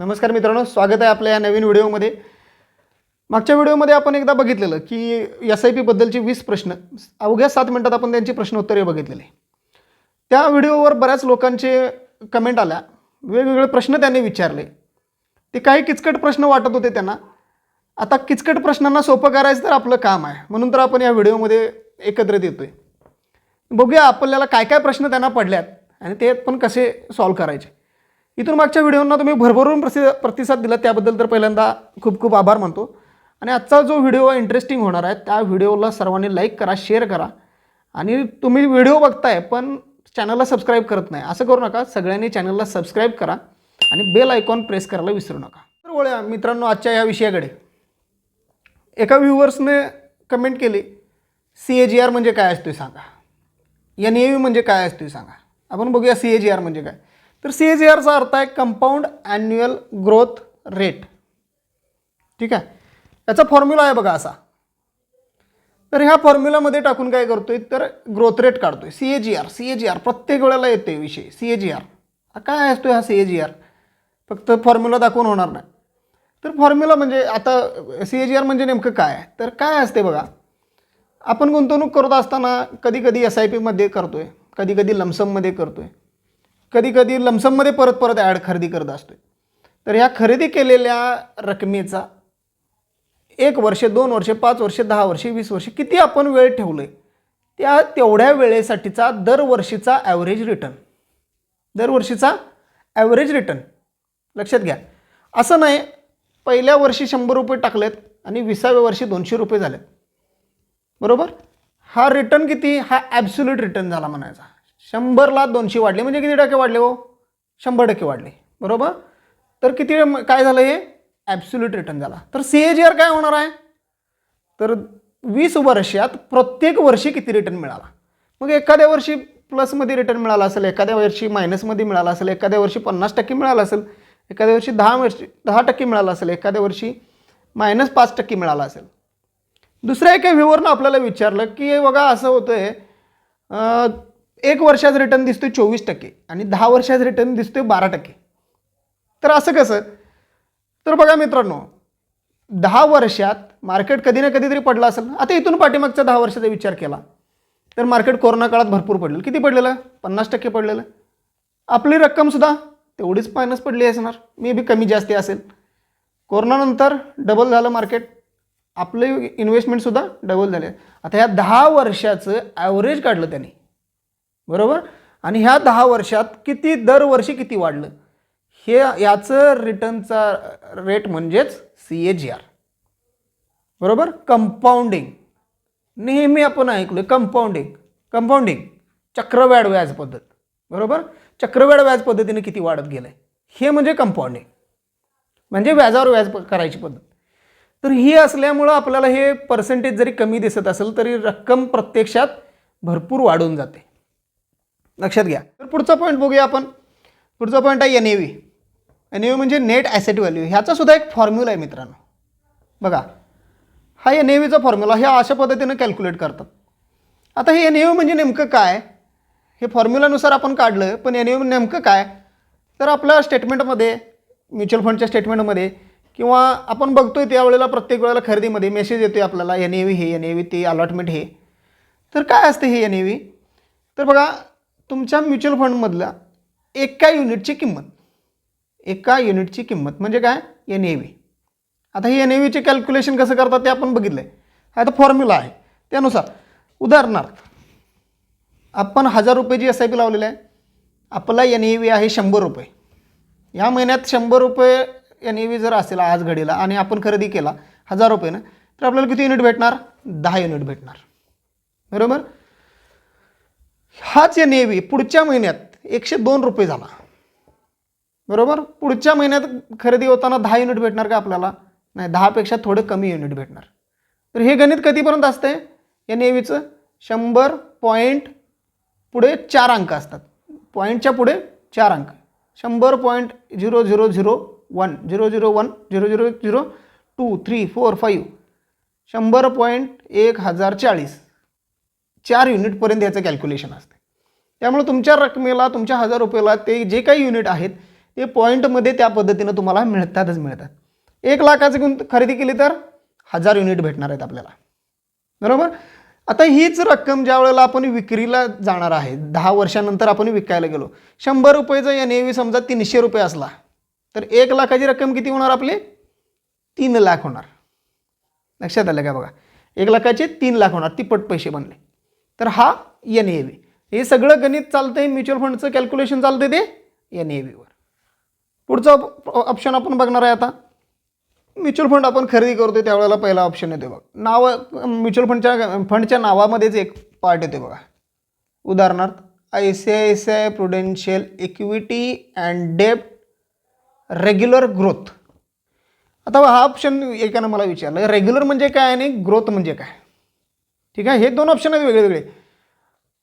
नमस्कार मित्रांनो, स्वागत आहे आपल्या या नवीन व्हिडिओमध्ये। मागच्या व्हिडिओमध्ये आपण एकदा बघितलेलं की SIP बद्दलची 20 प्रश्न अवघ्या 7 मिनिटात आपण त्यांची प्रश्नोत्तरे बघितलेली। त्या व्हिडिओवर बऱ्याच लोकांचे कमेंट आल्या, वेगवेगळे प्रश्न त्यांनी विचारले। ते काही किचकट प्रश्न वाटत होते त्यांना। आता किचकट प्रश्नांना सोपं करायचं तर आपलं काम आहे, म्हणून तर आपण या व्हिडिओमध्ये एकत्रित येतोय। बघूया आपल्याला काय काय प्रश्न त्यांना पडल्यात आणि ते पण कसे सॉल्व करायचे। इथून मागच्या व्हिडिओंना तुम्ही भरभरून प्रतिसाद दिला, त्याबद्दल तर पहिल्यांदा खूप खूप आभार मानतो। आणि आजचा जो व्हिडिओ इंटरेस्टिंग होणार आहे त्या व्हिडिओला सर्वांनी लाईक करा, शेअर करा। आणि तुम्ही व्हिडिओ बघताय पण चॅनलला सबस्क्राईब करत नाही, असं करू नका। सगळ्यांनी चॅनलला सबस्क्राईब करा आणि बेल आयकॉन प्रेस करायला विसरू नका। तर वळूया मित्रांनो आजच्या या विषयाकडे। एका व्ह्यूअर्सने कमेंट केली, CAGR म्हणजे काय असते सांगा, NAV म्हणजे काय असते सांगा। आपण बघूया CAGR म्हणजे काय। तर CAGRचा अर्थ आहे कंपाऊंड ॲन्युअल ग्रोथ रेट। ठीक आहे, याचा फॉर्म्युला आहे बघा असा। तर ह्या फॉर्म्युलामध्ये टाकून काय करतोय तर ग्रोथ रेट काढतोय। CAGR प्रत्येक वेळेला येते विषय। CAGR काय असतो हा CAGR, फक्त फॉर्म्युला दाखवून होणार नाही। तर फॉर्म्युला म्हणजे आता CAGR म्हणजे नेमकं काय आहे तर काय असते बघा। आपण गुंतवणूक करत असताना कधी कधी SIP मध्ये करतोय, कधी कधी लमसममध्ये करतोय, कधी कधी लमसममध्ये परत परत खरेदी करत असतोय। तर ह्या खरेदी केलेल्या रकमेचा 1 वर्ष, 2 वर्ष, 5 वर्ष, 10 वर्ष, 20 वर्ष किती आपण वेळ ठेवले त्या तेवढ्या वेळेसाठीचा दरवर्षीचा ॲव्हरेज रिटर्न। दरवर्षीचा ॲव्हरेज रिटर्न लक्षात घ्या। असं नाही पहिल्या वर्षी 100 रुपये टाकलेत आणि 20व्या वर्षी 200 रुपये झालेत, बरोबर। हा रिटर्न किती, हा ॲब्सोल्यूट रिटर्न झाला म्हणायचा। 100ला 200 वाढले म्हणजे किती टक्के वाढले हो, 100% वाढले, बरोबर। तर किती काय झालं हे ॲब्सोल्यूट रिटर्न झाला। तर CAGR काय होणार आहे तर 20 वर्षात प्रत्येक वर्षी किती रिटर्न मिळाला। मग एखाद्या वर्षी प्लसमध्ये रिटर्न मिळाला असेल, एखाद्या वर्षी मायनसमध्ये मिळाला असेल, एखाद्या वर्षी 50% मिळाला असेल, एखाद्या वर्षी 10% मिळाला असेल, एखाद्या वर्षी -5% मिळाला असेल। दुसऱ्या एका व्ह्यूवरनं आपल्याला विचारलं की बघा असं होतंय 1 वर्षाचा रिटर्न दिसतोय 24% आणि 10 वर्षाचा रिटर्न दिसतोय 12%। तर असं कसं, तर बघा मित्रांनो 10 वर्षात मार्केट कधी ना कधीतरी पडलं असेल। आता इथून पाठीमागचा 10 वर्षाचा विचार केला तर मार्केट कोरोना काळात भरपूर पडलेलं, किती पडलेलं 50% पडलेलं। आपली रक्कमसुद्धा तेवढीच मायनस पडली असणार, मे बी कमी जास्ती असेल। कोरोनानंतर डबल झालं मार्केट, आपले इन्व्हेस्टमेंटसुद्धा डबल झाले। आता ह्या 10 वर्षाचं ॲव्हरेज काढलं त्याने, बरोबर। आणि ह्या 10 वर्षात किती दरवर्षी किती वाढलं हे याचं रिटर्नचा रेट म्हणजेच CAGR, बरोबर। कंपाऊंडिंग नेहमी आपण ऐकलं, कंपाऊंडिंग चक्रवाढ व्याज पद्धत, बरोबर। चक्रवाढ व्याज पद्धतीने किती वाढत गेलंय हे म्हणजे कंपाऊंडिंग, म्हणजे व्याजावर व्याज करायची पद्धत। तर ही असल्यामुळं आपल्याला हे पर्सेंटेज जरी कमी दिसत असेल तरी रक्कम प्रत्यक्षात भरपूर वाढून जाते, लक्षात घ्या। तर पुढचा पॉईंट बघूया आपण। पुढचा पॉईंट आहे NAV म्हणजे नेट ॲसेट व्हॅल्यू। ह्याचा सुद्धा एक फॉर्म्युला आहे मित्रांनो, बघा हा NAVचा फॉर्म्युला ह्या अशा पद्धतीने कॅल्क्युलेट करतात। आता हे NAV म्हणजे नेमकं काय, हे फॉर्म्युलानुसार आपण काढलं, पण NAV नेमकं काय तर आपल्या स्टेटमेंटमध्ये, म्युच्युअल फंडच्या स्टेटमेंटमध्ये किंवा आपण बघतोय त्यावेळेला प्रत्येक वेळेला खरेदीमध्ये मेसेज येतोय आपल्याला NAV हे, NAV ते, अलॉटमेंट हे। तर काय असते हे NAV तर बघा तुमच्या म्युच्युअल फंडमधल्या एका युनिटची किंमत म्हणजे काय NAV। आता ही NAVचे कॅल्क्युलेशन कसं करतात ते आपण बघितलंय। हा आता फॉर्म्युला आहे त्यानुसार, उदाहरणार्थ आपण 1000 रुपयाची SIP लावलेली आहे, आपला NAV आहे 100 रुपये। ह्या महिन्यात 100 रुपये NAV जर असेल आज घडीला आणि आपण खरेदी केला 1000 रुपयेनं तर आपल्याला किती युनिट भेटणार, 10 युनिट भेटणार, बरोबर। हाच NAV पुढच्या महिन्यात 102 रुपये झाला, बरोबर। पुढच्या महिन्यात खरेदी होताना 10 युनिट भेटणार का आपल्याला, नाही, 10 पेक्षा थोडं कमी युनिट भेटणार। तर हे गणित कधीपर्यंत असते NAVचं, 100 पॉईंट पुढे 4 अंक असतात, पॉईंटच्या पुढे 4 अंक, 100.0001 001 0002 3 4 5 100.1040 4 युनिटपर्यंत याचं कॅल्क्युलेशन असते। त्यामुळे तुमच्या रकमेला, तुमच्या 1000 रुपयाला ते जे काही युनिट आहेत ते पॉईंटमध्ये त्या पद्धतीनं तुम्हाला मिळतातच मिळतात. 1 लाखाची खरेदी केली तर 1000 युनिट भेटणार आहेत आपल्याला, बरोबर. आता हीच रक्कम ज्या वेळेला आपण विक्रीला जाणार आहे, 10 वर्षानंतर आपण विकायला गेलो, 100 रुपयेचा NAV समजा 300 रुपये असला तर 1 लाखाची रक्कम किती होणार आपली? 3 लाख होणार. लक्षात आलं का? बघा, 1 लाखाचे 3 लाख होणार, तिप्पट पैसे बनले. तर हा NAV. हे सगळं गणित चालतंय, म्युच्युअल फंडचं कॅल्क्युलेशन चालतंय ते NAV वर. पुढचा ऑप्शन आपण बघणार आहे आता. म्युच्युअल फंड आपण खरेदी करतोय त्यावेळेला पहिला ऑप्शन येतो बघा, नाव म्युच्युअल फंडच्या नावामध्येच एक पार्ट येतो बघा. उदाहरणार्थ ICICI प्रुडेन्शियल इक्विटी अँड डेब्ट रेग्युलर ग्रोथ. आता हा ऑप्शन एकानं मला विचारलं, रेग्युलर म्हणजे काय आणि ग्रोथ म्हणजे काय? ठीक आहे, हे 2 ऑप्शन आहेत वेगळे वेगळे.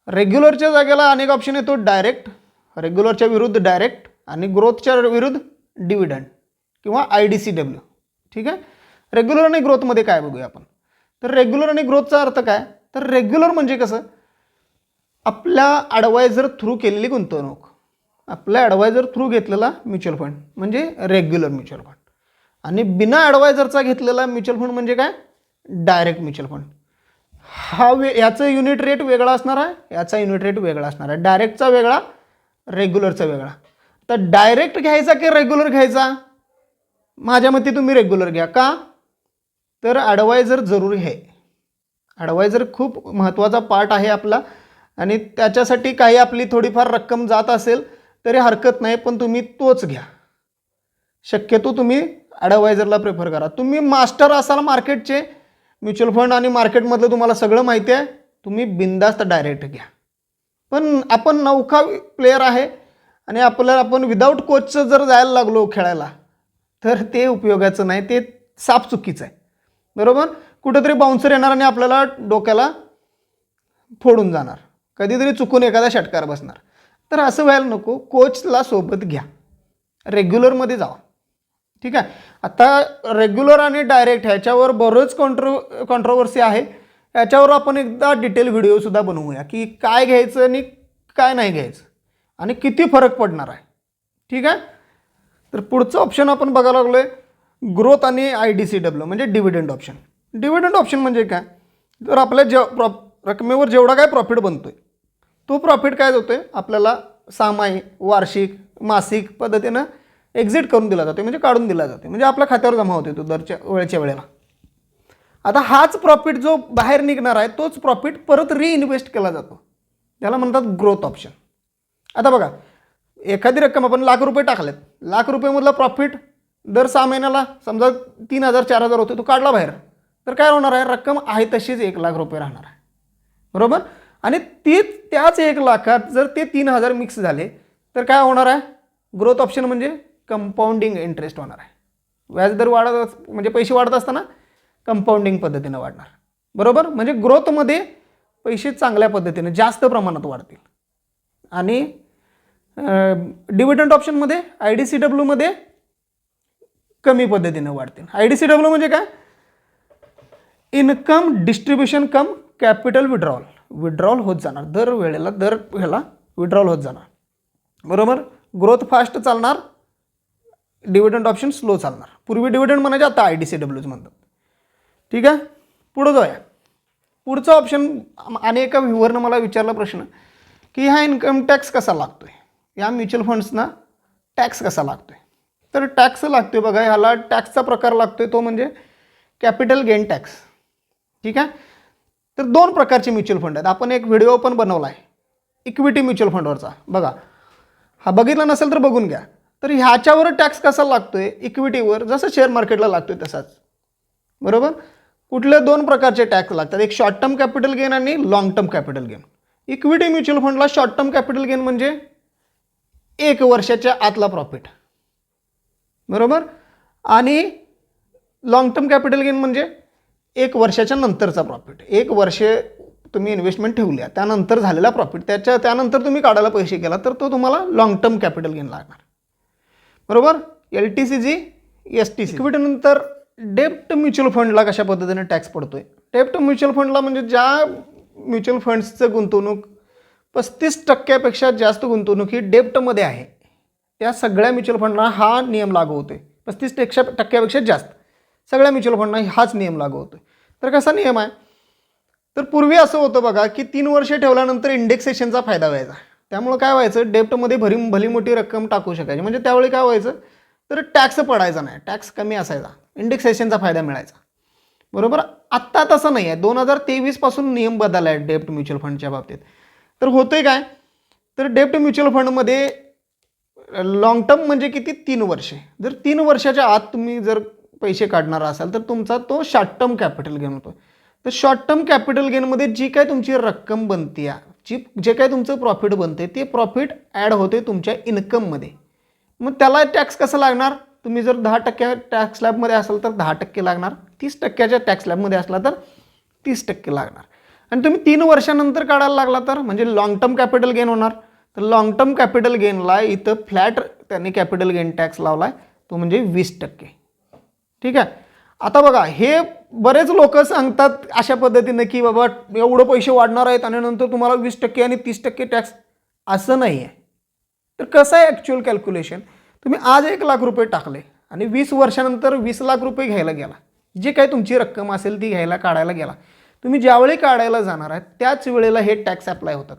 रेग्युलरच्या जागेला अनेक ऑप्शन येतो, डायरेक्ट, रेग्युलरच्या विरुद्ध डायरेक्ट, आणि ग्रोथच्या विरुद्ध डिव्हिडंड किंवा IDCW. ठीक आहे, रेग्युलर आणि ग्रोथमध्ये काय बघूया आपण. तर रेग्युलर आणि ग्रोथचा अर्थ काय? तर रेग्युलर म्हणजे कसं, आपल्या ॲडवायझर थ्रू केलेली गुंतवणूक, आपल्या ॲडवायझर थ्रू घेतलेला म्युच्युअल फंड म्हणजे रेग्युलर म्युच्युअल फंड. आणि बिना ॲडवायझरचा घेतलेला म्युच्युअल फंड म्हणजे काय? Direct mutual fund. हा याचं युनिट रेट वेगळा असणार आहे, याचा युनिट रेट वेगळा असणार आहे. डायरेक्टचा वेगळा, रेग्युलरचा वेगळा. तर डायरेक्ट घ्यायचा की रेग्युलर घ्यायचा? माझ्या मते तुम्ही रेग्युलर घ्या. का? तर ॲडवायझर जरूरी आहे. ॲडवायझर खूप महत्त्वाचा पार्ट आहे आपला, आणि त्याच्यासाठी काही आपली थोडीफार रक्कम जात असेल तरी हरकत नाही, पण तुम्ही तोच घ्या. शक्यतो तुम्ही ॲडवायझरला प्रेफर करा. तुम्ही मास्टर असाल मार्केटचे, म्युच्युअल फंड आणि मार्केटमधलं तुम्हाला सगळं माहिती आहे, तुम्ही बिंदास्त डायरेक्ट घ्या. पण आपण नौका प्लेयर आहे आणि आपण विदाऊट कोचचं जर जायला लागलो खेळायला तर ते उपयोगाचं नाही, ते साफ चुकीचं आहे, बरोबर. कुठंतरी बाउन्सर येणार आणि आपल्याला डोक्याला फोडून जाणार, कधीतरी चुकून एखादा षटकार बसणार. तर असं व्हायला नको, कोचला सोबत घ्या, रेग्युलरमध्ये जावा. ठीक आहे. आता रेग्युलर आणि डायरेक्ट ह्याच्यावर बरंच कॉन्ट्रोवर्सी आहे. याच्यावर आपण एकदा डिटेल व्हिडिओसुद्धा बनवूया की काय घ्यायचं आणि काय नाही घ्यायचं आणि किती फरक पडणार आहे. ठीक आहे. तर पुढचं ऑप्शन आपण बघायला लागलो आहे, ग्रोथ आणि IDCW म्हणजे डिव्हिडंड ऑप्शन. डिव्हिडंड ऑप्शन म्हणजे काय? तर आपल्या रकमेवर जेवढा काय प्रॉफिट बनतो आहे तो प्रॉफिट काय होतो आहे आपल्याला सामायिक, वार्षिक, मासिक पद्धतीनं एक्झिट करून दिला जातो, म्हणजे काढून दिला जातो, म्हणजे आपल्या खात्यावर जमा होते तो दरच्या वेळेच्या वेळेला. आता हाच प्रॉफिट जो बाहेर निघणार आहे तोच प्रॉफिट परत रिइन्व्हेस्ट केला जातो, त्याला म्हणतात ग्रोथ ऑप्शन. आता बघा, एखादी रक्कम आपण ₹1,00,000 टाकलेत, ₹1,00,000मधला प्रॉफिट दर 6 महिन्याला समजा 3,000 4,000 होते, तो काढला बाहेर तर काय होणार आहे? रक्कम आहे तशीच ₹1,00,000 राहणार आहे, बरोबर. आणि त्याच 1 लाखात जर ते 3,000 मिक्स झाले तर काय होणार आहे? ग्रोथ ऑप्शन म्हणजे कंपाऊंडिंग इंटरेस्ट होणार आहे. व्याजदर वाढत म्हणजे पैसे वाढत असताना कंपाऊंडिंग पद्धतीनं वाढणार, बरोबर. म्हणजे ग्रोथमध्ये पैसे चांगल्या पद्धतीने जास्त प्रमाणात वाढतील आणि डिव्हिडंड ऑप्शनमध्ये IDCWमध्ये कमी पद्धतीने वाढतील. IDCW म्हणजे काय? इन्कम डिस्ट्रीब्युशन कम कॅपिटल विड्रॉल होत जाणार, दर ह्याला विड्रॉल होत जाणार, बरोबर. ग्रोथ फास्ट चालणार, डिव्हिडंड ऑप्शन स्लो चालणार. पूर्वी डिव्हिडंड म्हणायचे, आता IDCWच म्हणतात. ठीक आहे. पुढं जाऊया. पुढचा ऑप्शन, आणि एका व्ह्यूअरनं मला विचारला प्रश्न की हा इन्कम टॅक्स कसा लागतोय, या म्युच्युअल फंड्सना टॅक्स कसा लागतोय? तर टॅक्स लागतोय बघा, ह्याला टॅक्सचा प्रकार लागतोय तो म्हणजे कॅपिटल गेन टॅक्स. ठीक आहे. तर 2 प्रकारचे म्युच्युअल फंड आहेत. आपण एक व्हिडिओ पण बनवला आहे इक्विटी म्युच्युअल फंडवरचा, बघा. हा बघितला नसेल तर बघून घ्या. तर ह्याच्यावर टॅक्स कसा लागतोय? इक्विटीवर जसं शेअर मार्केटला लागतोय तसाच, बरोबर. कुठल्या 2 प्रकारचे टॅक्स लागतात, एक शॉर्ट टर्म कॅपिटल गेन आणि long term capital gain. Equity mutual फंडला शॉर्ट टर्म कॅपिटल गेन म्हणजे 1 वर्षाच्या आतला प्रॉफिट, बरोबर. आणि लॉंग टर्म कॅपिटल गेन म्हणजे 1 वर्षाच्या नंतरचा प्रॉफिट. 1 वर्ष तुम्ही इन्व्हेस्टमेंट ठेवल्या त्यानंतर झालेला प्रॉफिट, त्यानंतर तुम्ही काढायला पैसे केला तर तो तुम्हाला लॉंग टर्म कॅपिटल गेन लागणार, बरोबर. LTCG, STC. इक्विटीनंतर डेप्ट म्युच्युअल फंडला कशा पद्धतीने टॅक्स पडतोय? डेप्ट म्युच्युअल फंडला म्हणजे ज्या म्युच्युअल फंड्सचं गुंतवणूक 35% जास्त गुंतवणूक ही डेप्टमध्ये आहे, त्या सगळ्या म्युच्युअल फंडना हा नियम लागू होतो आहे. 35% जास्त सगळ्या म्युच्युअल फंडना हाच नियम लागू होतो आहे. तर कसा नियम आहे, तर पूर्वी असं होतं बघा की 3 वर्ष ठेवल्यानंतर इंडेक्सेशनचा फायदा व्हायचा. त्यामुळं काय व्हायचं, डेप्टमध्ये भली मोठी रक्कम टाकू शकायची. म्हणजे त्यावेळी काय व्हायचं, तर टॅक्स पडायचा नाही, टॅक्स कमी असायचा, इंडेक्सेशनचा फायदा मिळायचा. बरोबर. आत्ता तसं नाही आहे. 2023 पासून नियम बदलला आहे डेप्ट म्युच्युअल फंडच्या बाबतीत. तर होतंय काय, तर डेप्ट म्युच्युअल फंडमध्ये लॉंग टर्म म्हणजे किती, 3 वर्षे. जर 3 वर्षाच्या आत तुम्ही जर पैसे काढणार असाल तर तुमचा तो शॉर्ट टर्म कॅपिटल गेन होतो. तर शॉर्ट टर्म कॅपिटल गेनमध्ये जी काय तुमची रक्कम बनते, जे काय तुमचं प्रॉफिट बनते, ते प्रॉफिट ॲड होते तुमच्या इन्कममध्ये. मग त्याला टॅक्स कसं लागणार, तुम्ही जर 10% टॅक्स स्लॅबमध्ये असाल तर 10% लागणार, 30%च्या टॅक्स स्लॅबमध्ये असला तर 30% लागणार. आणि तुम्ही 3 वर्षानंतर काढायला लागला तर म्हणजे लॉंग टर्म कॅपिटल गेन होणार. तर लॉंग टर्म कॅपिटल गेनला इथं फ्लॅट त्यांनी कॅपिटल गेन टॅक्स लावला आहे, तो म्हणजे 20%. ठीक आहे. आता बघा, हे बरेच लोक सांगतात अशा पद्धतीनं की बाबा एवढं पैसे वाढणार आहेत आणि नंतर तुम्हाला 20% आणि 30% टॅक्स. असं नाही आहे. तर कसं आहे ॲक्च्युअल कॅल्क्युलेशन, तुम्ही आज 1 लाख रुपये टाकले आणि 20 वर्षानंतर 20 लाख रुपये घ्यायला गेला, जे काही तुमची रक्कम असेल ती घ्यायला काढायला गेला, तुम्ही ज्यावेळी काढायला जाणार आहे त्याच वेळेला हे टॅक्स अप्लाय होतात.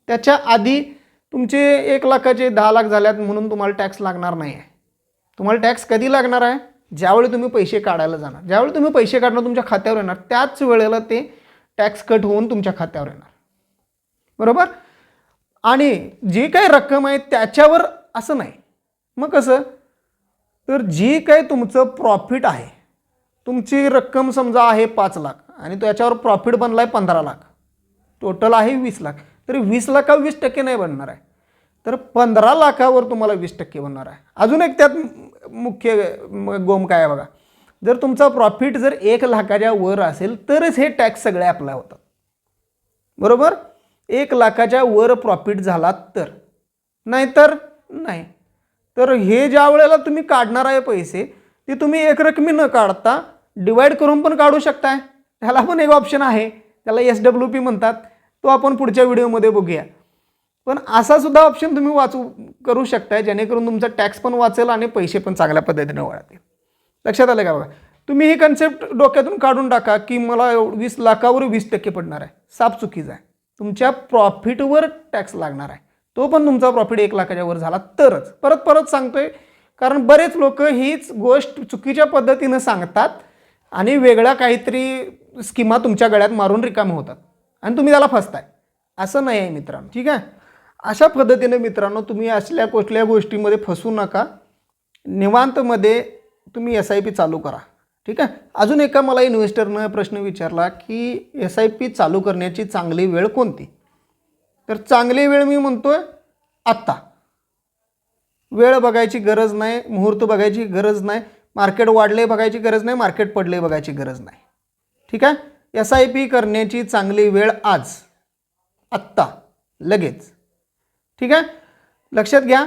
त्याच्या आधी तुमचे 1 लाखाचे 10 लाख झाल्यात म्हणून तुम्हाला टॅक्स लागणार नाही आहे. तुम्हाला टॅक्स कधी लागणार आहे, ज्यावेळी तुम्ही पैसे काढायला जाणार. ज्यावेळी तुम्ही पैसे काढणं तुमच्या खात्यावर येणार त्याच वेळेला ते टॅक्स कट होऊन तुमच्या खात्यावर येणार. बरोबर. आणि जी काही रक्कम आहे त्याच्यावर असं नाही. मग कसं, तर जी काही तुमचं प्रॉफिट आहे, तुमची रक्कम समजा आहे 5 लाख आणि त्याच्यावर प्रॉफिट बनला आहे 15 लाख, टोटल आहे 20 लाख. तरी 20 लाखावर 20% नाही बनणार आहे, तर 15 लाखावर तुम्हाला 20% बनणार आहे. अजून एक त्यात मुख्य गोम काय आहे बघा, जर तुमचा प्रॉफिट जर 1 लाखाच्या वर असेल तरच हे टॅक्स सगळे अप्लाय होतात. बरोबर. 1 लाखाच्या वर प्रॉफिट झाला तर, नाहीतर नाही. तर हे ज्या वेळेला तुम्ही काढणार आहे पैसे, ते तुम्ही एक रकमी न काढता डिवाइड करून पण काढू शकताय. त्याला पण एक ऑप्शन आहे, त्याला SWP म्हणतात, तो आपण पुढच्या व्हिडिओमध्ये बघूया. पण असा सुद्धा ऑप्शन तुम्ही करू शकताय, जेणेकरून तुमचा टॅक्स पण वाचेल आणि पैसे पण चांगल्या पद्धतीने वाढतील. लक्षात आलं का बघा. तुम्ही ही कन्सेप्ट डोक्यातून काढून टाका की मला 20 लाखावर 20% पडणार आहे. साफ चुकीचं आहे. तुमच्या प्रॉफिटवर टॅक्स लागणार आहे, तो पण तुमचा प्रॉफिट 1 लाखाच्या वर झाला तरच. परत सांगतोय, कारण बरेच लोक हीच गोष्ट चुकीच्या पद्धतीनं सांगतात आणि वेगळ्या काहीतरी स्कीमा तुमच्या गळ्यात मारून रिकामे होतात आणि तुम्ही त्याला फसताय. असं नाही आहे मित्रांनो. ठीक आहे. अशा पद्धतीने मित्रांनो तुम्ही असल्या कुठल्या गोष्टीमध्ये फसू नका. निवांतमध्ये तुम्ही SIP चालू करा. ठीक आहे. अजून एका मला इन्व्हेस्टरनं प्रश्न विचारला की SIP चालू करण्याची चांगली वेळ कोणती. तर चांगली वेळ मी म्हणतोय आत्ता. वेळ बघायची गरज नाही, मुहूर्त बघायची गरज नाही, मार्केट वाढले बघायची गरज नाही, मार्केट पडले बघायची गरज नाही. ठीक आहे. SIP करण्याची चांगली वेळ आज, आत्ता, लगेच. ठीक आहे. लक्षात घ्या.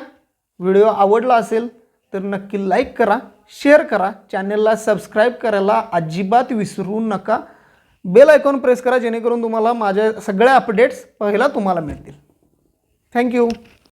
व्हिडिओ आवडला असेल तर नक्की लाईक करा, शेअर करा, चॅनलला सबस्क्राईब करायला अजिबात विसरू नका. बेल आयकॉन प्रेस करा, जेणेकरून तुम्हाला माझ्या सगळ्या अपडेट्स पहिला तुम्हाला मिळतील. थँक्यू.